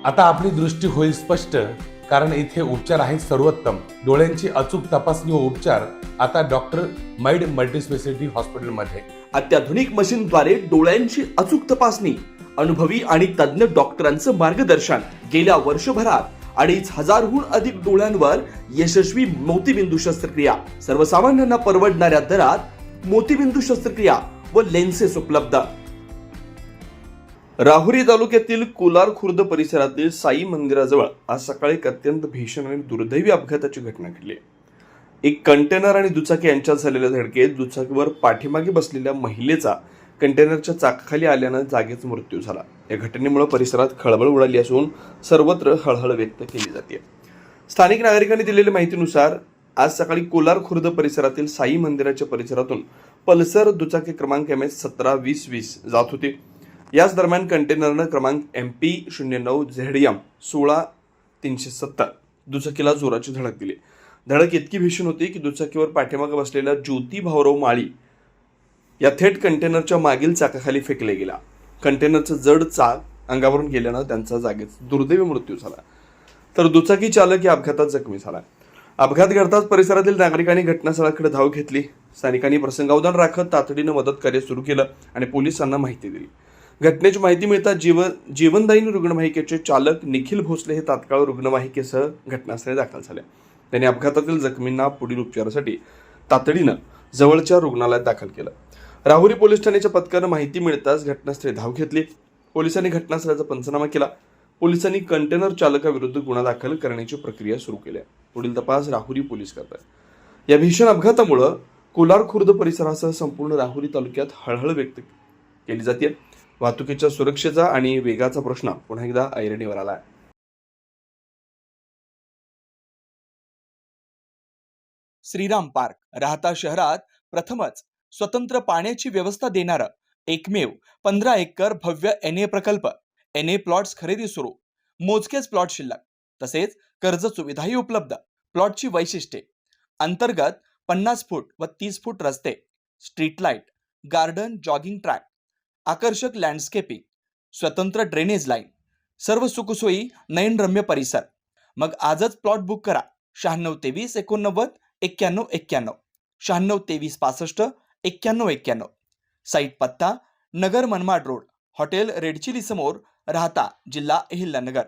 आता आपली दृष्टी होईल स्पष्ट, कारण इथे उपचार आहेत सर्वोत्तम. डोळ्यांची अचूक तपासणी व उपचार आता डॉक्टर मैड मल्टीस्पेशालिटी हॉस्पिटलमध्ये. अत्याधुनिक मशीनद्वारे डोळ्यांची अचूक तपासणी, अनुभवी आणि तज्ञ डॉक्टरांचं मार्गदर्शन. गेल्या वर्षभरात 2,500हून अधिक डोळ्यांवर यशस्वी मोतीबिंदू शस्त्रक्रिया. सर्वसामान्यांना परवडणाऱ्या दरात मोतीबिंदू शस्त्रक्रिया व लेन्सेस उपलब्ध. राहुरी तालुक्यातील कोलार खुर्द परिसरातील साई मंदिराजवळ आज सकाळी एक अत्यंत भीषण आणि दुर्दैवी अपघाताची घटना घडली. एक कंटेनर आणि दुचाकी यांच्यात झालेल्या धडकेत दुचाकीवर पाठीमागे बसलेल्या महिलेचा कंटेनरच्या चाकाखाली आल्यानं जागीच मृत्यू झाला. या घटनेमुळे परिसरात खळबळ उडाली असून सर्वत्र हळहळ व्यक्त केली जाते. स्थानिक नागरिकांनी दिलेल्या माहितीनुसार आज सकाळी कोलार खुर्द परिसरातील साई मंदिराच्या परिसरातून पल्सर दुचाकी क्रमांक MS172020 जात होती. याच दरम्यान कंटेनरनं क्रमांक MP09ZM 16370 दुचाकीला जोराची धडक दिली. धडक इतकी भीषण होती की दुचाकीवर पाठीमागे बसलेल्या ज्योती भाऊराव माळी या थेट कंटेनरच्या मागील चाकाखाली फेकले गेला. कंटेनरचं जड चाक अंगावरून गेल्यानं त्यांचा जागीच दुर्दैवी मृत्यू झाला, तर दुचाकी चालक या अपघातात जखमी झाला. अपघात घडताच परिसरातील नागरिकांनी घटनास्थळाकडे धाव घेतली. स्थानिकांनी प्रसंगावधान राखत तातडीनं मदत कार्य सुरू केलं आणि पोलिसांना माहिती दिली. घटनेची माहिती मिळताच जीवनदायिनी रुग्णवाहिकेचे चालक निखिल भोसले हे तात्काळ रुग्णवाहिकेसह घटनास्थळी दाखल झाले. त्यांनी अपघातातील जखमींना पुढील उपचारासाठी तातडीनं जवळच्या रुग्णालयात दाखल केलं. राहुरी पोलीस ठाण्याच्या पथकानं माहिती मिळताच घटनास्थळी धाव घेतली. पोलिसांनी घटनास्थळाचा पंचनामा केला. पोलिसांनी कंटेनर चालकाविरुद्ध गुन्हा दाखल करण्याची प्रक्रिया सुरू केली. पुढील तपास राहुरी पोलीस करतात. या भीषण अपघातामुळे कोलार खुर्द परिसरासह संपूर्ण राहुरी तालुक्यात हळहळ व्यक्त केली जाते. वाहतुकीच्या सुरक्षेचा आणि वेगाचा प्रश्न पुन्हा एकदा ऐरणीवर आला. श्रीराम पार्क राहता शहरात प्रथमच स्वतंत्र पाण्याची व्यवस्था देणारं एकमेव 15 एकर भव्य NA प्रकल्प. NA प्लॉट्स खरेदी सुरू. मोजकेच प्लॉट शिल्लक. तसेच कर्ज सुविधाही उपलब्ध. प्लॉटची वैशिष्ट्ये: अंतर्गत 50 फूट व 30 फूट रस्ते, street light, garden, jogging track, आकर्षक लँडस्केपिंग, स्वतंत्र ड्रेनेज लाईन, सर्व सुखसोयी, नयनरम्य परिसर. मग आजच प्लॉट बुक करा. 9623 89 91 91, 9623 65 91 91. साईट पत्ता: नगर Manmad road, hotel red chilli समोर, राहता, जिल्हा अहिल्यानगर.